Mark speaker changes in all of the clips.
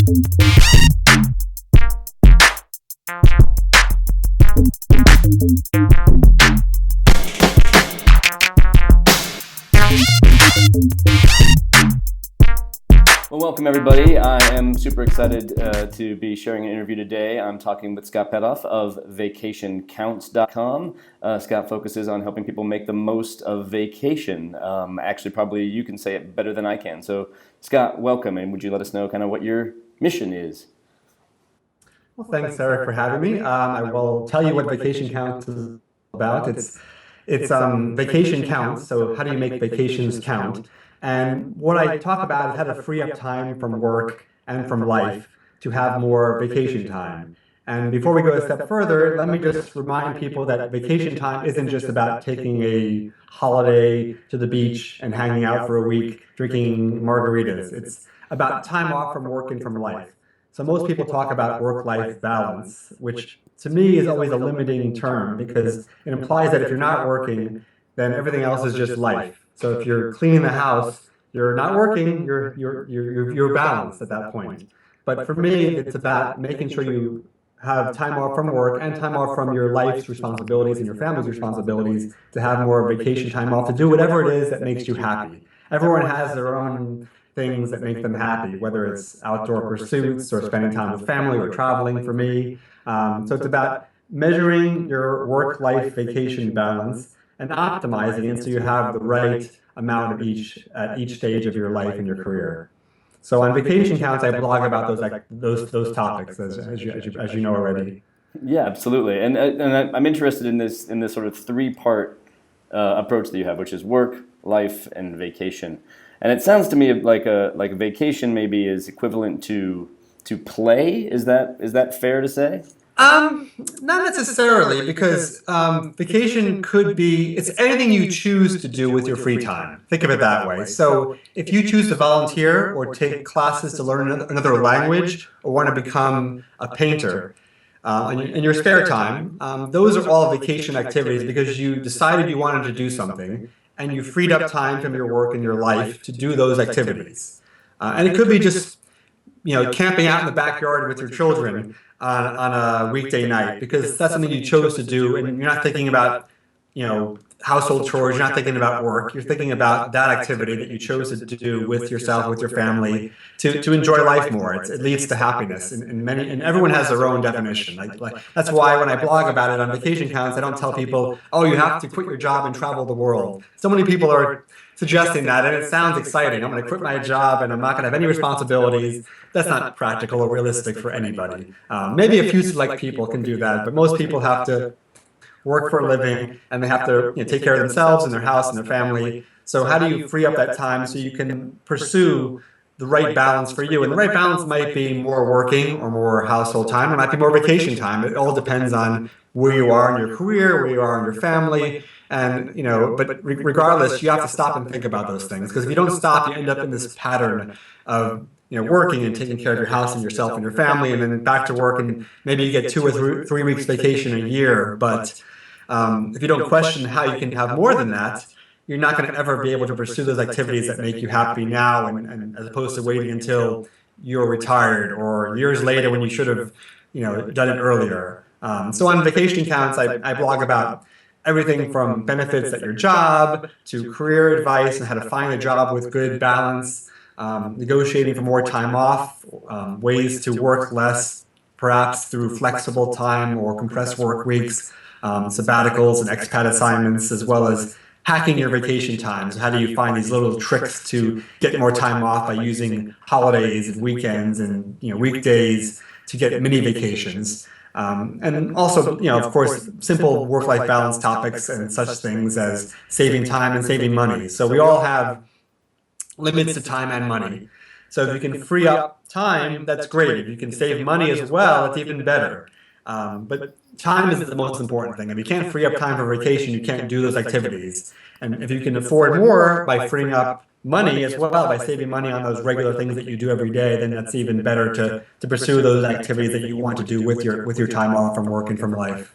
Speaker 1: Well, welcome everybody. I am super excited to be sharing an interview today. I'm talking with Scott Petoff of VacationCounts.com. Scott focuses on helping people make the most of vacation. Actually, probably you can say it better than I can. So, Scott, welcome, and would you let us know kind of what your mission is?
Speaker 2: Well, thanks, Eryc, for having me. I will tell you what Vacation Counts is about. It's vacation counts. So how do you make vacations count? And what I talk about is how to free up time from work and from life to have more vacation time. And before we go a step further, let me just remind people that vacation time isn't just about taking a holiday to the beach and hanging out for a week, drinking margaritas. It's about time off from work and from life. So most people talk about work-life balance, which to me is always a limiting term because it implies that if you're not working, then everything else is just life. So if you're cleaning the house, you're not working, you're balanced at that point. But for me, it's about making sure you have time off from work and time off from your life's responsibilities and your family's responsibilities to have more vacation time off to do whatever it is that makes you happy. Everyone has their own things that make them happy, whether it's outdoor pursuits or spending time with family or traveling for me. So it's about measuring your work-life vacation balance and optimizing it so you have the right amount of each at each stage of your life and your career. So on Vacation Counts, I blog about those topics, as you know already.
Speaker 1: Yeah, absolutely. And I'm interested in this sort of three-part approach that you have, which is work, life, and vacation. And it sounds to me like a vacation maybe is equivalent to play. Is that fair to say?
Speaker 2: Not necessarily, because vacation could be, it's anything you choose to do with your free time. Think of it that way. So if you choose to volunteer or take classes to learn another language or want to become a painter in your spare time, those are all vacation activities because you decided you wanted to do something and you freed up time from your work and your life to do those activities. And it could be just camping out in the backyard with your children on a weekday night because that's something you chose to do and you're not thinking about, household chores, you're not thinking about work, you're thinking about that activity that you chose to do with yourself, with your family, to enjoy life more. It leads to happiness and everyone has their own definition. Like that's why when I blog about it on Vacation Counts, I don't tell people, oh, you have to quit your job and travel the world. So many people are suggesting that, and it sounds exciting. I'm going to quit my job and I'm not going to have any responsibilities. That's not practical or realistic for anybody. Maybe a few select people can do that, but most people have to work for a living and they have to take care of themselves and their house and their family. So how do you free up that time so you can pursue the right balance for you? And the right balance might be more working or more household time. It might be more vacation time. It all depends on where you are in your career, where you are in your family. And, but regardless, you have to stop and think about those things. Because if you don't stop, you end up in this pattern of, working and taking care of your house and yourself and your family, and then back to work, and maybe you get 2 or 3 weeks vacation a year. But if you don't question how you can have more than that, you're not going to ever be able to pursue those activities that make you happy now, and as opposed to waiting until you're retired or years later when you should have, done it earlier. So on Vacation Counts, I blog about everything from benefits at your job to career advice and how to find a job with good balance, negotiating for more time off, ways to work less, perhaps through flexible time or compressed work weeks, sabbaticals and expat assignments, as well as hacking your vacation times. How do you find these little tricks to get more time off by using holidays and weekends and weekdays to get mini vacations? And also, of course, simple work-life balance topics and such things as saving time and saving money. So we all have limits to time and money. So if you can free up time, that's great. If you can save money as well, that's even better. But time is the most important thing. If you can't free up time for vacation, you can't do those activities. And if you can afford more by freeing up money as well, by saving money on those regular things that you do every day, then that's even better to pursue those activities that you want to do with your time off from work and from life.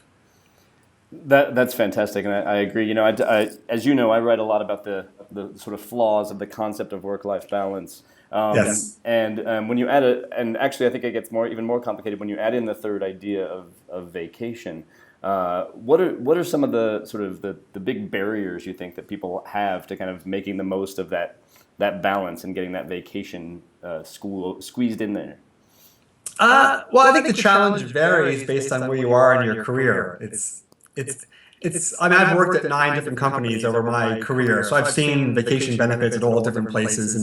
Speaker 1: That's fantastic, and I agree. As you know, I write a lot about the sort of flaws of the concept of work-life balance.
Speaker 2: Yes.
Speaker 1: And when you add and actually I think it gets even more complicated when you add in the third idea of vacation. What are some of the sort of the big barriers you think that people have to kind of making the most of that balance and getting that vacation school squeezed in there?
Speaker 2: Well, I think the challenge varies based on where you are in your career. It's. I mean, I've worked at 9 different companies over my career, so I've seen vacation benefits at all different places.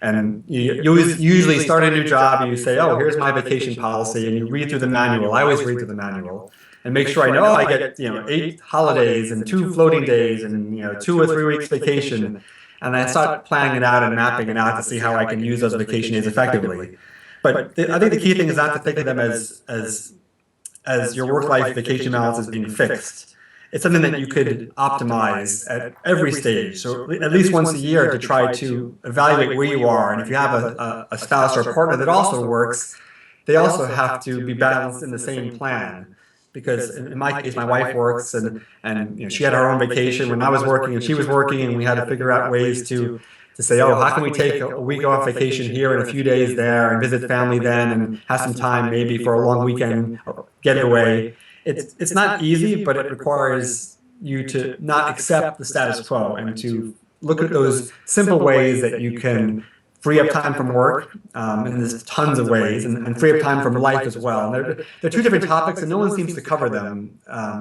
Speaker 2: And usually start a new job, and you say, "Oh, here's my vacation policy," and you read through the manual. I always read through the manual and make sure I know I get 8 holidays and 2 floating days and 2 or 3 weeks vacation, and I start planning it out and mapping it out to see how I can use those vacation days effectively. But I think the key thing is not to think of them as your work-life vacation balance as being fixed. It's something that you could optimize at every stage. So at least once a year to try to evaluate where you are. And if you have a spouse or a partner that also works, they also have to be balanced in the same plan. Because in my case, my wife works and she had her own vacation when I was working and she was working, and we had to figure out ways to say, oh, how can we take a week off vacation here and a few days there and visit family then and have some time maybe for a long weekend getaway. It's not easy, but it requires you to not accept the status quo and to look at those simple ways that you can free up time from work, and there's tons of ways, and free up time from life as well. And they're 2 different topics, and no one seems to cover them.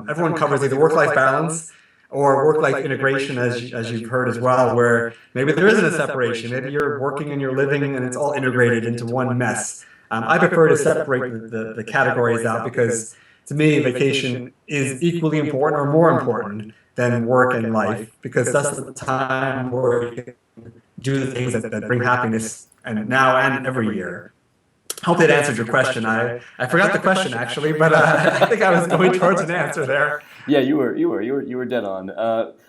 Speaker 2: Everyone covers either work-life balance or work-life integration, as you've heard as well, where maybe there isn't a separation. Maybe you're working and you're living, and it's all integrated into one mess. I prefer to separate the categories out because, to me, vacation is equally important or more important than work and life, because that's the time where you can do the things that bring happiness, and now and every year. Hope that answered your question. I forgot the question actually, but I think I was going towards an answer there.
Speaker 1: Yeah, you were dead on.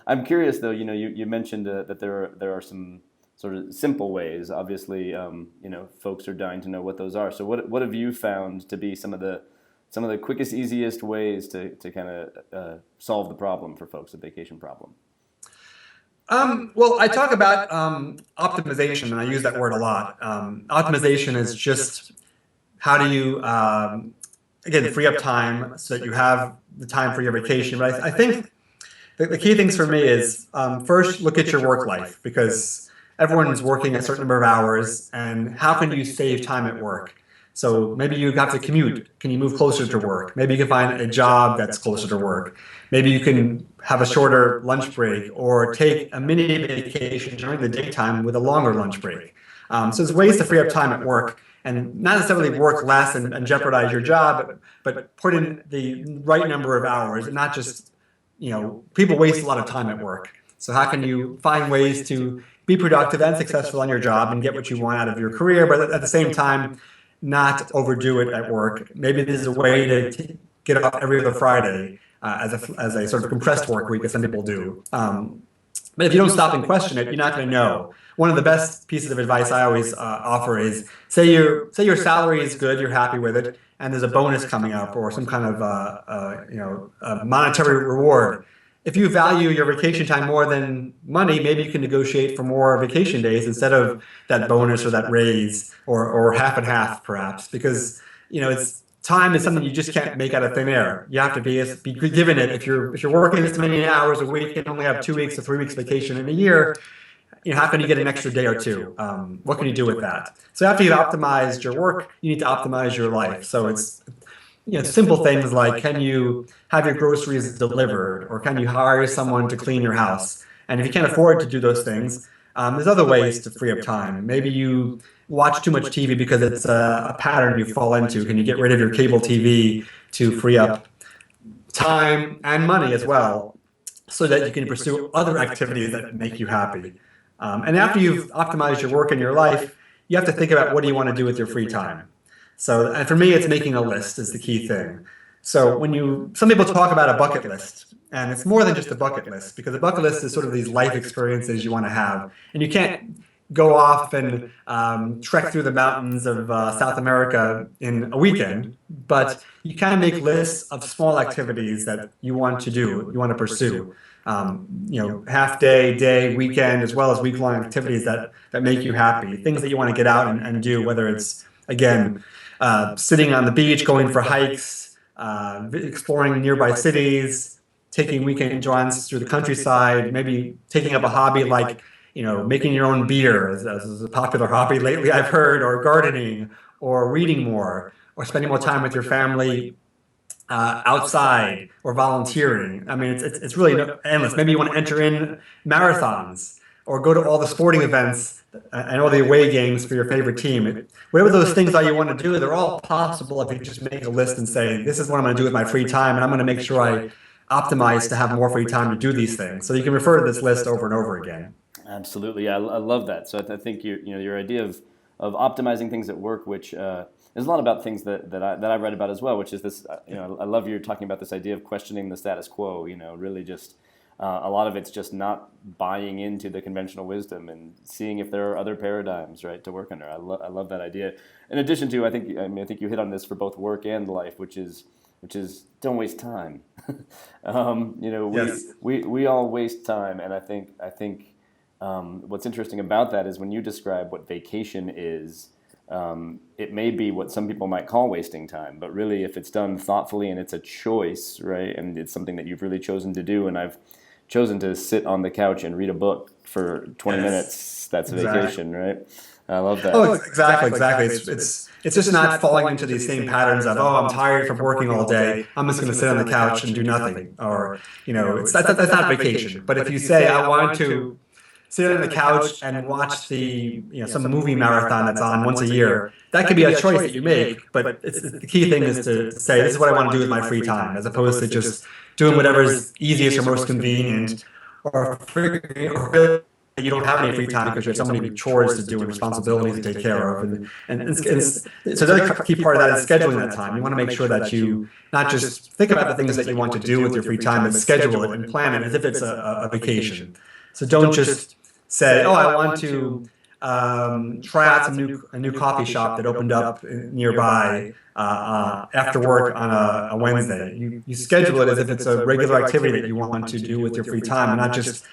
Speaker 1: I'm curious though. You mentioned that there are some sort of simple ways. Obviously, folks are dying to know what those are. So what have you found to be some of the quickest, easiest ways to kind of solve the problem for folks, the vacation problem?
Speaker 2: Well, I talk about optimization, and I use that word a lot. Optimization is just how do you, again, free up time so that you have the time for your vacation. But I think the key things for me is first, look at your work life, because everyone's working a certain number of hours, and how can you save time at work? So maybe you have to commute. Can you move closer to work? Maybe you can find a job that's closer to work. Maybe you can have a shorter lunch break or take a mini vacation during the daytime with a longer lunch break. So there's ways to free up time at work and not necessarily work less and jeopardize your job, but put in the right number of hours and not just, people waste a lot of time at work. So how can you find ways to be productive and successful on your job and get what you want out of your career, but at the same time, not overdo it at work? Maybe there's a way to get up every other Friday as a sort of compressed work week, as some people do. But if you don't stop and question it, you're not going to know. One of the best pieces of advice I always offer is say your salary is good, you're happy with it, and there's a bonus coming up or some kind of a monetary reward. If you value your vacation time more than money, maybe you can negotiate for more vacation days instead of that bonus or that raise or half and half, perhaps, because time is something you just can't make out of thin air. You have to be given it. If you're working this many hours a week and only have 2 weeks or 3 weeks vacation in a year, how can you get an extra day or two? What can you do with that? So after you've optimized your work, you need to optimize your life. So it's simple things like, can you have your groceries delivered, or can you hire someone to clean your house? And if you can't afford to do those things, there's other ways to free up time. Maybe you watch too much TV because it's a pattern you fall into. Can you get rid of your cable TV to free up time and money as well, so that you can pursue other activities that make you happy? And after you've optimized your work and your life, you have to think about what do you want to do with your free time. So, and for me, it's making a list is the key thing. So some people talk about a bucket list, and it's more than just a bucket list, because a bucket list is sort of these life experiences you want to have. And you can't go off and trek through the mountains of South America in a weekend, but you can make lists of small activities that you want to do, you want to pursue. half day, weekend, as well as week-long activities that make you happy, things that you want to get out and do, whether it's, again, sitting on the beach, going for hikes, exploring nearby cities, taking weekend jaunts through the countryside, maybe taking up a hobby like, making your own beer, as a popular hobby lately I've heard, or gardening, or reading more, or spending more time with your family outside, or volunteering. I mean, it's really endless. Maybe you want to enter in marathons or go to all the sporting events and all the away games for your favorite team. Whatever those things are you want to do, they're all possible if you just make a list and say, this is what I'm going to do with my free time, and I'm going to make sure I optimize to have more free time to do these things. So you can refer to this list over and over again.
Speaker 1: Absolutely, I love that. So I think your idea of optimizing things at work, which there's a lot about things that I read about as well, which is this. I love you're talking about this idea of questioning the status quo. Really just a lot of it's just not buying into the conventional wisdom and seeing if there are other paradigms, right, to work under. I love that idea. In addition to, I think you hit on this for both work and life, which is don't waste time.
Speaker 2: Yes.
Speaker 1: We all waste time, and I think what's interesting about that is when you describe what vacation is. It may be what some people might call wasting time, but really if it's done thoughtfully and it's a choice, right, and it's something that you've really chosen to do, and I've chosen to sit on the couch and read a book for 20 minutes, that's a vacation, right? I love that.
Speaker 2: Oh, exactly. It's just not falling into these same patterns of, I'm tired from working all day, I'm just going to sit on the couch and do nothing. Or, that's not vacation. But if you say, I want to sit on the couch and watch some movie marathon that's on once a year, that could be a choice that you make, but the key thing is to say, this is what I want to do with my free time, as opposed to just doing whatever's easiest or most convenient, or you don't have any free time because you have so many chores to do and responsibilities to take care of. So the other key part of that is scheduling that time. You want to make sure that you not just think about the things that you want to do with your free time, but schedule it and plan it as if it's a vacation. So don't just say, I want to try out a new coffee shop that opened up nearby after work on a Wednesday. You schedule it as if it's a regular activity that you want to do with your free time, and not just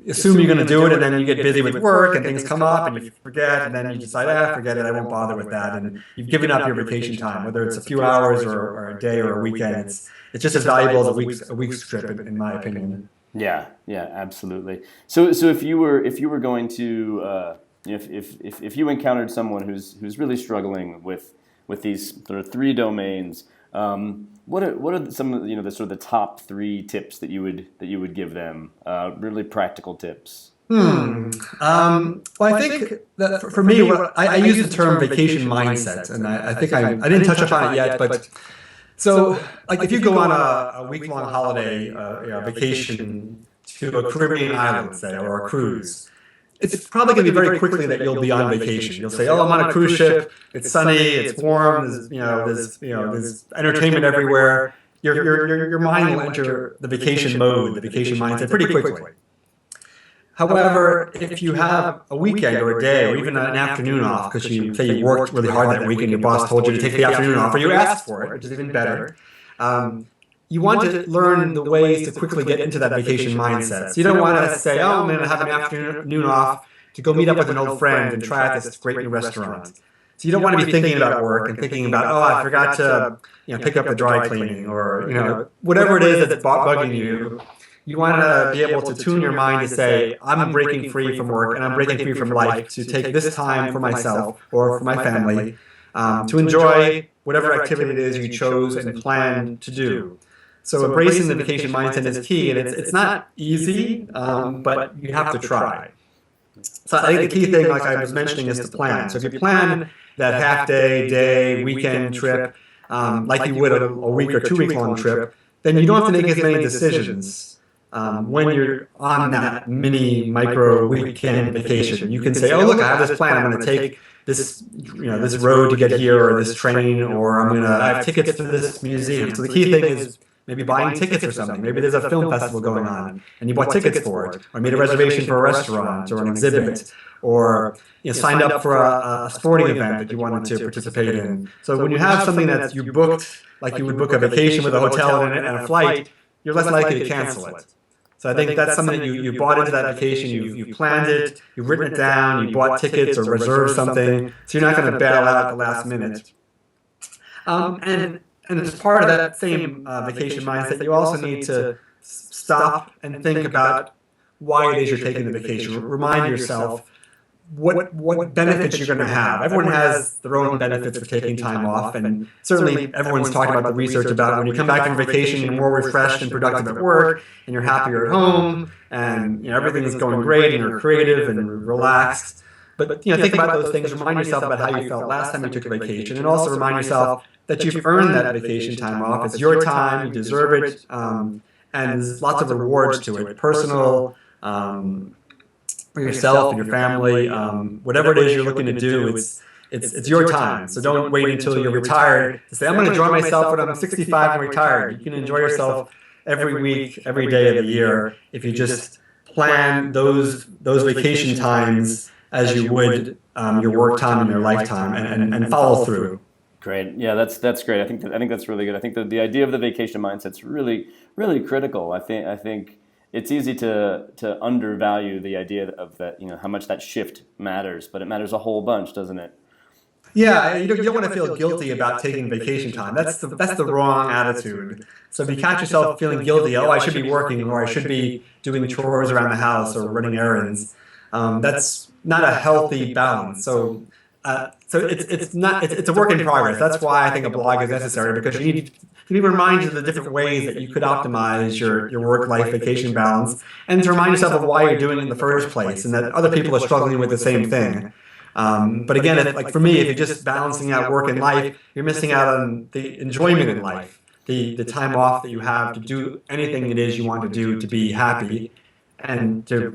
Speaker 2: assume you're going to do it and then you get busy with work and things come up and you forget, and then you decide, forget it, I won't bother with that, and you've given up your vacation time, whether it's a few hours or a day or a weekend. It's just as valuable as a week's trip, in my opinion.
Speaker 1: Yeah, absolutely. So if you were going to if you encountered someone who's really struggling with these sort of three domains, what are some of the sort of the top three tips that you would give them? Really practical tips.
Speaker 2: Well, I think that for me, I use the term vacation mindset, and I think I didn't touch upon it yet, but. So, like if you go on a week-long holiday vacation to a Caribbean island, say, or a cruise, it's probably going to be very quickly that you'll be on vacation. You'll say, I'm on a cruise ship, it's sunny, it's warm, there's entertainment everywhere. Your mind will enter the vacation mode, the vacation mindset pretty quickly. However, if you have a weekend or a day or even an afternoon off, because you say you worked really hard that week and your boss told you to take the afternoon off, or you asked for it, which is even better, you want to learn the ways to quickly get into that vacation mindset. So you don't want to say, I'm going to have an afternoon off to go meet up with an old friend and try out this great new restaurant. So you don't want to be thinking about work and thinking about, I forgot to pick up the dry cleaning, or whatever it is that's bugging you. You want to be able to tune your mind to say, I'm breaking free from work and I'm breaking free from life to take this time for myself or for my family to enjoy whatever activity it is you chose and planned to do. So embracing the vacation mindset is key, and it's not easy, but you have to try. So I think the key thing, like I was mentioning, is to plan. So if you plan that half-day, weekend trip, like you would a week or 2 week long trip, then you don't have to make as many decisions. When you're on that micro weekend vacation, you can say, look, I have this plan. I'm going to take this road to get here, or this train, or I have tickets to this museum. So the key thing is maybe buying tickets for something. Maybe there's a film festival going on, and you bought tickets for it, or made a reservation for a restaurant or an exhibit, or signed up for a sporting event that you wanted to participate in. So when you have something that you booked, like you would book a vacation with a hotel and a flight, you're less likely to cancel it. So I think that's something that you bought into that vacation, you planned it, you've written it down, you bought tickets or reserved something, so you're not going to bail out at the last minute. And as part of that same vacation mindset, you also need to stop and think about why it is you're taking the vacation. Remind yourself what benefits you're going to have. Everyone has their own benefits for taking time off, and certainly everyone's talking about the research about when you come back from vacation, you're more refreshed and productive at work, and you're happier at home, and everything is going great, and you're creative and relaxed. But think about those things. Remind yourself about how you felt last time you took a vacation, and also remind yourself that you've earned that vacation time off. It's your time, you deserve it, and there's lots of rewards to it, personal, for yourself and your family, whatever it is you're looking to do. It's your time. So don't wait until you're retired to say, I'm going to enjoy myself when I'm 65 and retired. You can enjoy yourself every week, every day of the year if you just plan those vacation times as you would your work time and your lifetime, and follow through.
Speaker 1: Great. Yeah, that's great. I think that's really good. I think that the idea of the vacation mindset's really critical. I think it's easy to undervalue the idea of that, how much that shift matters, but it matters a whole bunch, doesn't it?
Speaker 2: Yeah, you don't want to feel guilty about taking vacation time. That's the wrong attitude. So if you catch yourself feeling guilty, oh, I should be working, or I should be doing chores around the house or running errands, that's not a healthy balance. So it's a work in progress. That's why I think a blog is necessary, because you need to be reminded of the different ways that you could optimize your work-life vacation balance, and to remind yourself of why you're doing it in the first place, and that other people are struggling with the same thing. But again, like for me, if you're just balancing out work and life, you're missing out on the enjoyment in life, the time off that you have to do anything it is you want to do to be happy and to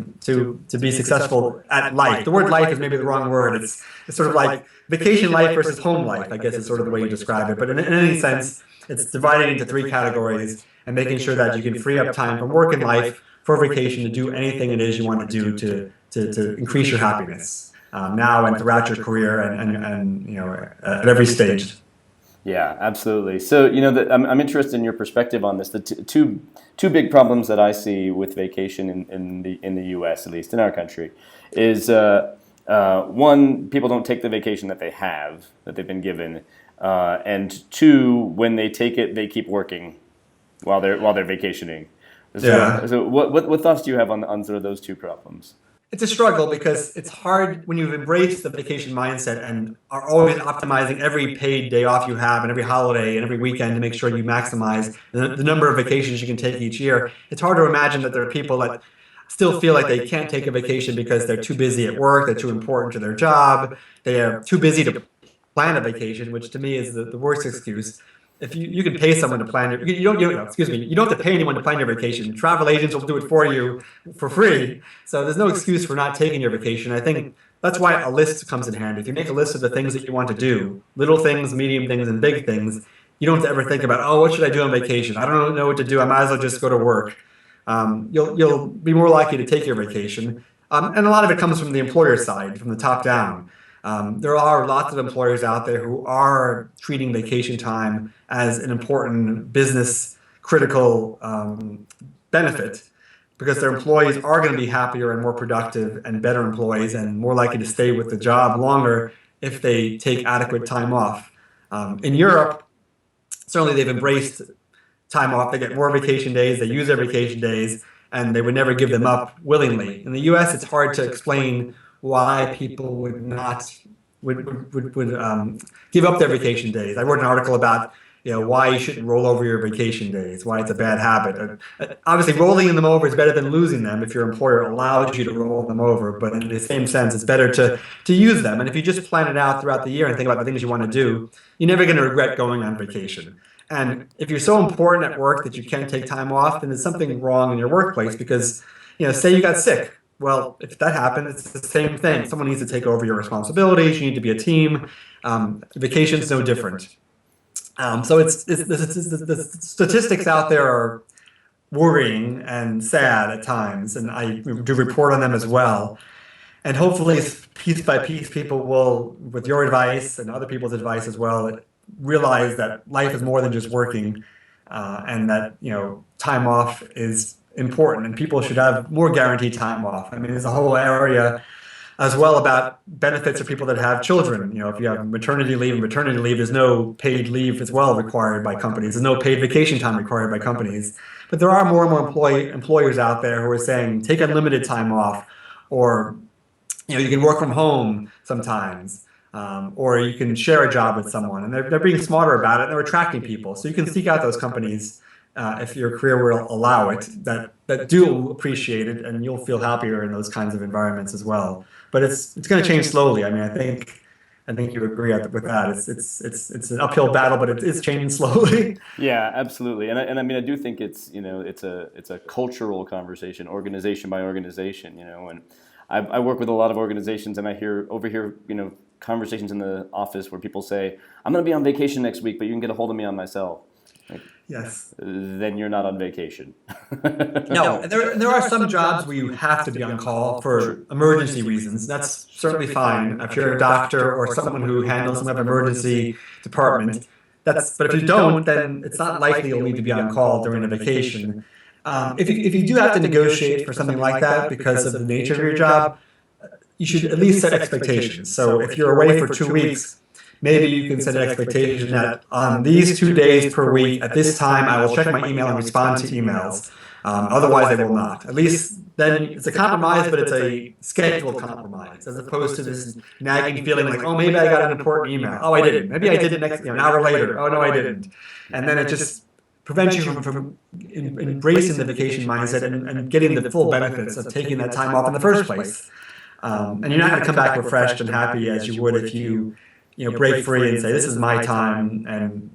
Speaker 2: be successful at life. The word life is maybe the wrong word. It's sort of like vacation life versus home life, I guess is sort of the way you describe it. But in any sense, it's divided into three categories and making sure that you can free up time from work and life for vacation to do anything it is you want to do to increase your happiness now and throughout your career and at every stage.
Speaker 1: Yeah, absolutely. So, I'm interested in your perspective on this. The two big problems that I see with vacation in the U.S., at least in our country, is one, people don't take the vacation that they've been given, and two, when they take it, they keep working while they're vacationing. So what thoughts do you have on sort of those two problems?
Speaker 2: It's a struggle because it's hard when you've embraced the vacation mindset and are always optimizing every paid day off you have and every holiday and every weekend to make sure you maximize the number of vacations you can take each year. It's hard to imagine that there are people that still feel like they can't take a vacation because they're too busy at work, they're too important to their job, they are too busy to plan a vacation, which to me is the worst excuse. If you can pay someone to plan you don't have to pay anyone to plan your vacation. Travel agents will do it for you for free. So there's no excuse for not taking your vacation. I think that's why a list comes in handy. If you make a list of the things that you want to do, little things, medium things, and big things, you don't have to ever think about, oh, what should I do on vacation? I don't know what to do. I might as well just go to work. You'll be more likely to take your vacation. And a lot of it comes from the employer side, from the top down. There are lots of employers out there who are treating vacation time as an important business critical benefit, because their employees are going to be happier and more productive and better employees and more likely to stay with the job longer if they take adequate time off. In Europe, certainly they've embraced time off. They get more vacation days, they use their vacation days, and they would never give them up willingly. In the US, it's hard to explain why people would not give up their vacation days. I wrote an article about why you shouldn't roll over your vacation days, why it's a bad habit. Obviously, rolling them over is better than losing them if your employer allows you to roll them over. But in the same sense, it's better to use them. And if you just plan it out throughout the year and think about the things you want to do, you're never going to regret going on vacation. And if you're so important at work that you can't take time off, then there's something wrong in your workplace, because say you got sick. Well, if that happens, it's the same thing. Someone needs to take over your responsibilities. You need to be a team. Vacation's no different. So the statistics out there are worrying and sad at times, and I do report on them as well. And hopefully, piece by piece, people will, with your advice and other people's advice as well, realize that life is more than just working, and that time off is important, and people should have more guaranteed time off. I mean, there's a whole area as well about benefits for people that have children. If you have maternity leave and maternity leave, there's no paid leave as well required by companies. There's no paid vacation time required by companies. But there are more and more employers out there who are saying take unlimited time off, or you can work from home sometimes, or you can share a job with someone, and they're being smarter about it. And they're attracting people, so you can seek out those companies if your career will allow it, that do appreciate it, and you'll feel happier in those kinds of environments as well. But it's going to change slowly. I mean, I think you agree with that. It's an uphill battle, but it is changing slowly.
Speaker 1: Yeah, absolutely. And I mean, I do think it's a cultural conversation, organization by organization, and I work with a lot of organizations, and I overhear conversations in the office where people say, I'm going to be on vacation next week, but you can get a hold of me on my cell. Like,
Speaker 2: yes.
Speaker 1: Then you're not on vacation.
Speaker 2: No, there are some jobs where you have to be on call for emergency reasons. That's certainly fine. If you're a doctor or someone who handles some emergency department, but if you don't, then it's not likely you'll need to be on call during a vacation. If you do have to negotiate for something like that because of the nature of your job, you should at least set expectations. So if you're away for 2 weeks, maybe you can set an expectation that on these 2 days per week, at this time, I will check my email and respond to emails. Otherwise, I will not. At least then it's a compromise, but it's a scheduled compromise, as opposed to this nagging feeling like, oh, maybe I got an important email. Oh, I didn't. Maybe I did it an hour later. Oh, no, I didn't. And then it just prevents you from embracing the vacation mindset and getting the full benefits of taking that time off in the first place. And you're not going to come back refreshed and happy as you would if you break free and say, this is my time, and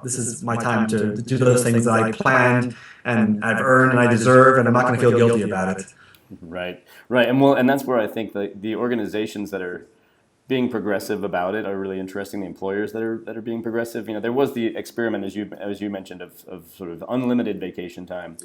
Speaker 2: this is my time to do those things that I planned and I've earned and I deserve, and I'm not going to feel guilty about it.
Speaker 1: Right, and that's where I think the organizations that are being progressive about it are really interesting. The employers that are being progressive. There was the experiment, as you mentioned, of sort of unlimited vacation time,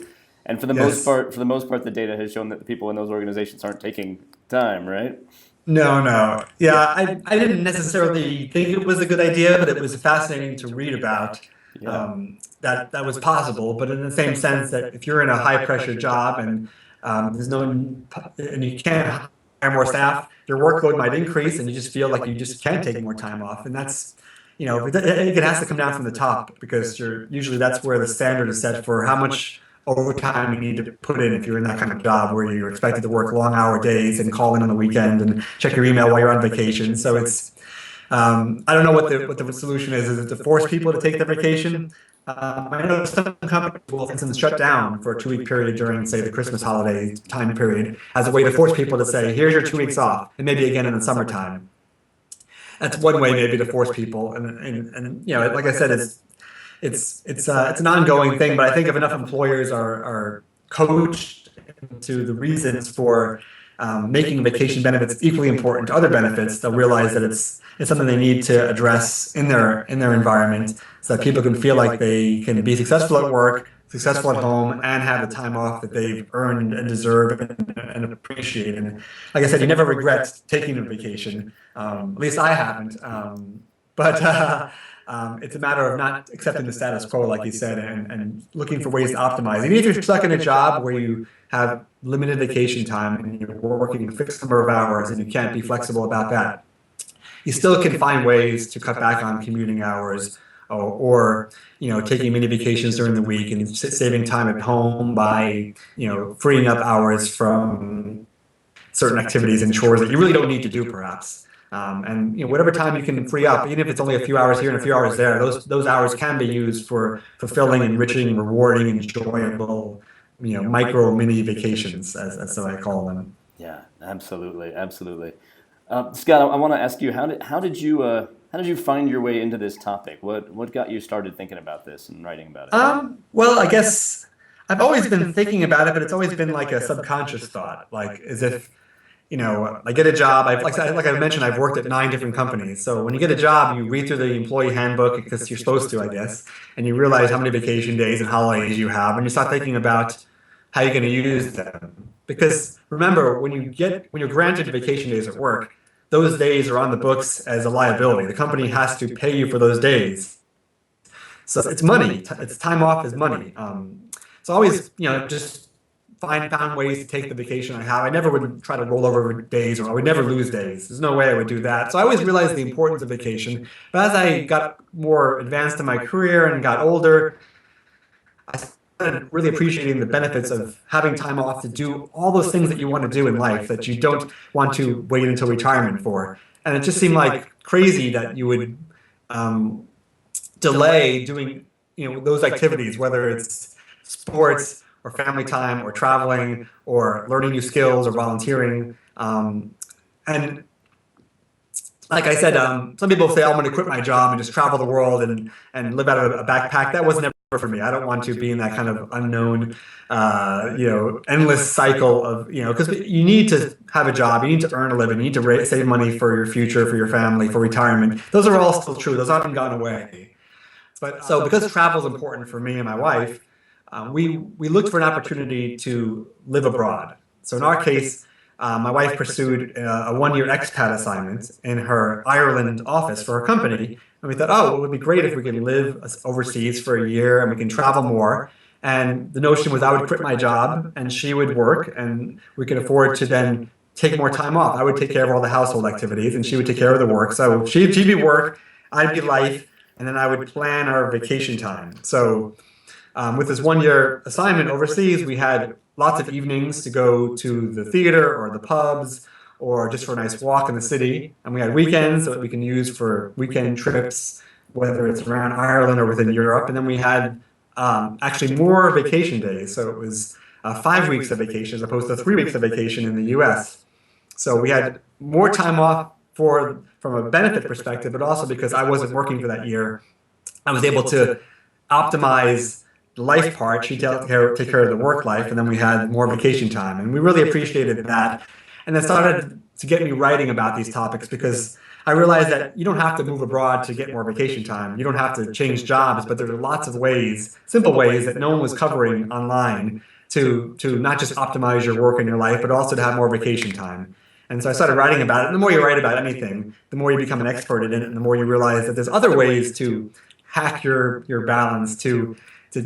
Speaker 1: and for the most part, the data has shown that the people in those organizations aren't taking time, right?
Speaker 2: No. Yeah, I didn't necessarily think it was a good idea, but it was fascinating to read about that was possible. But in the same sense that if you're in a high pressure job and and you can't hire more staff, your workload might increase, and you just feel like you just can't take more time off. And that's it has to come down from the top, because usually that's where the standard is set for how much overtime you need to put in if you're in that kind of job where you're expected to work long hour days and call in on the weekend and check your email while you're on vacation. So it's I don't know what the solution is. Is it to force people to take their vacation? I know some companies will, for instance, shut down for a 2-week period during, say, the Christmas holiday time period as a way to force people to say, here's your 2 weeks off, and maybe again in the summertime. That's one way maybe to force people, and like I said, it's an ongoing thing. But I think if enough employers are coached into the reasons for making vacation benefits equally important to other benefits, they'll realize that it's something they need to address in their environment, so that people can feel like they can be successful at work, successful at home, and have the time off that they've earned and deserve and appreciate. And like I said, you never regret taking a vacation. At least I haven't. But it's a matter of not accepting the status quo, like you said, and looking for ways to optimize. Even if you're stuck in a job where you have limited vacation time and you're working a fixed number of hours and you can't be flexible about that, you still can find ways to cut back on commuting hours, or taking mini vacations during the week and saving time at home by freeing up hours from certain activities and chores that you really don't need to do, perhaps. And whatever time you can free up, even if it's only a few hours here and a few hours there, those hours can be used for fulfilling, enriching, rewarding, enjoyable, micro mini vacations, as so I call them.
Speaker 1: Yeah, absolutely. Scott, I want to ask you, how did you find your way into this topic? What got you started thinking about this and writing about it?
Speaker 2: Well, I guess I've always been thinking about it, but it's always been like a subconscious thought, like as if I get a job. Like I mentioned, I've worked at 9 different companies. So when you get a job, you read through the employee handbook, because you're supposed to, I guess, and you realize how many vacation days and holidays you have, and you start thinking about how you're going to use them. Because remember, when you're granted vacation days at work, those days are on the books as a liability. The company has to pay you for those days. So it's money. It's time off is money. So always, just found ways to take the vacation I have. I never would try to roll over days, or I would never lose days. There's no way I would do that. So I always realized the importance of vacation. But as I got more advanced in my career and got older, I started really appreciating the benefits of having time off to do all those things that you want to do in life that you don't want to wait until retirement for. And it just seemed like crazy that you would delay doing, those activities, whether it's sports or family time or traveling or learning new skills or volunteering. And like I said, some people say, "I'm going to quit my job and just travel the world and live out of a backpack." That was never for me. I don't want to be in that kind of unknown, endless cycle of, because you need to have a job, you need to earn a living, you need to save money for your future, for your family, for retirement. Those are all still true. Those haven't gone away. But so because travel is important for me and my wife, we looked for an opportunity to live abroad. So in our case, my wife pursued a one-year expat assignment in her Ireland office for her company. And we thought, oh, it would be great if we could live overseas for a year and we can travel more. And the notion was I would quit my job and she would work and we could afford to then take more time off. I would take care of all the household activities and she would take care of the work. So she'd be work, I'd be life, and then I would plan our vacation time. So with this one-year assignment overseas, we had lots of evenings to go to the theater or the pubs or just for a nice walk in the city. And we had weekends that we can use for weekend trips, whether it's around Ireland or within Europe. And then we had actually more vacation days. So it was 5 weeks of vacation as opposed to 3 weeks of vacation in the US. So we had more time off from a benefit perspective, but also because I wasn't working for that year, I was able to optimize the life part. She'd take care of the work life, and then we had more vacation time. And we really appreciated that. And it started to get me writing about these topics because I realized that you don't have to move abroad to get more vacation time. You don't have to change jobs, but there are lots of ways, simple ways that no one was covering online to not just optimize your work and your life, but also to have more vacation time. And so I started writing about it. And the more you write about anything, the more you become an expert in it, and the more you realize that there's other ways to hack your balance, to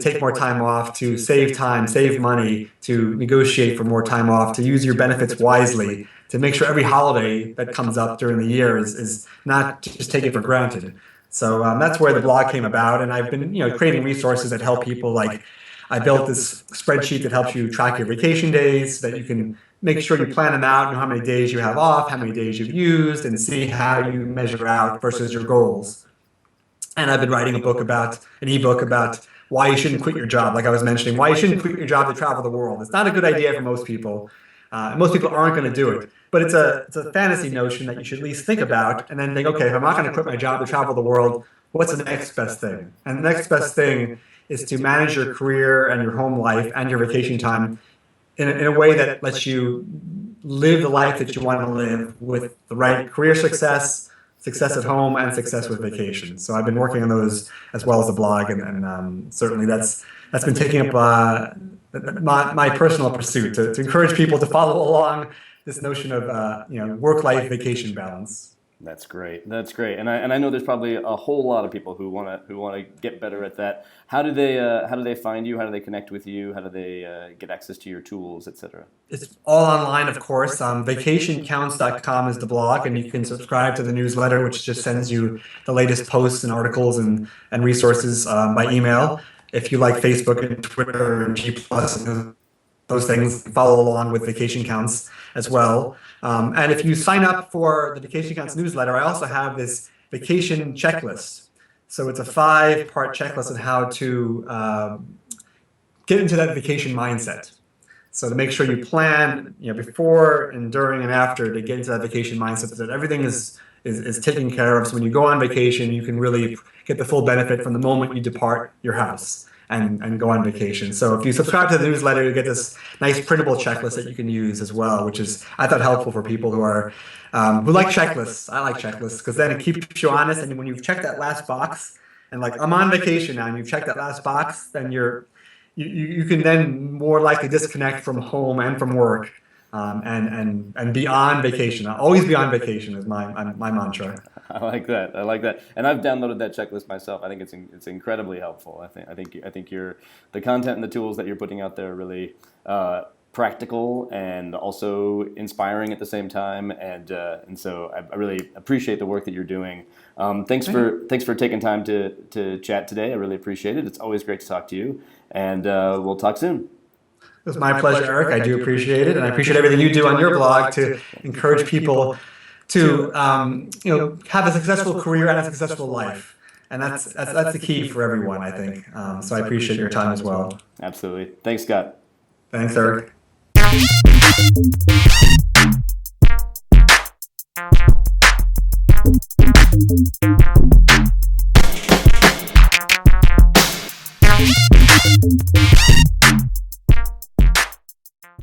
Speaker 2: take more time off, to save time, save money, to negotiate for more time off, to use your benefits wisely, to make sure every holiday that comes up during the year is not just taken for granted. So that's where the blog came about, and I've been creating resources that help people. Like I built this spreadsheet that helps you track your vacation days, so that you can make sure you plan them out, know how many days you have off, how many days you've used, and see how you measure out versus your goals. And I've been writing an ebook about why you shouldn't quit your job, like I was mentioning, why you shouldn't quit your job to travel the world. It's not a good idea for most people. Most people aren't going to do it. But it's a fantasy notion that you should at least think about and then think, okay, if I'm not going to quit my job to travel the world, what's the next best thing? And the next best thing is to manage your career and your home life and your vacation time in a way that lets you live the life that you want to live with the right career success at home, and success with vacation. So I've been working on those as well as the blog, and certainly that's been taking up my personal pursuit to encourage people to follow along this notion of work-life vacation balance.
Speaker 1: That's great. That's great. And I know there's probably a whole lot of people who want to get better at that. How do they find you? How do they connect with you? How do they get access to your tools, etc.?
Speaker 2: It's all online, of course. VacationCounts.com is the blog, and you can subscribe to the newsletter, which just sends you the latest posts and articles and resources by email. If you like Facebook and Twitter and G+ and those things, follow along with Vacation Counts as well. And if you sign up for the Vacation Counts newsletter, I also have this vacation checklist. So it's a 5-part checklist on how to get into that vacation mindset. So to make sure you plan, before and during and after, to get into that vacation mindset, so that everything is taken care of. So when you go on vacation, you can really get the full benefit from the moment you depart your house and go on vacation. So if you subscribe to the newsletter, you get this nice printable checklist that you can use as well, which is, I thought, helpful for people who are who like checklists. I like checklists because then it keeps you honest. And when you've checked that last box, and like I'm on vacation now, and you've checked that last box, then you can then more likely disconnect from home and from work, and be on vacation. I'll always be on vacation is my mantra.
Speaker 1: I like that. And I've downloaded that checklist myself. I think it's incredibly helpful. I think the content and the tools that you're putting out there really practical and also inspiring at the same time, and so I really appreciate the work that you're doing. Thanks for taking time to chat today. I really appreciate it. It's always great to talk to you, and we'll talk soon.
Speaker 2: It was my pleasure, Eryc. I do appreciate it, and I appreciate everything you do on your blog to encourage people to have a successful career and a successful life. And that's the key for everyone, I think. So I appreciate your time as well.
Speaker 1: Absolutely. Thanks, Scott.
Speaker 2: Thanks, Eryc.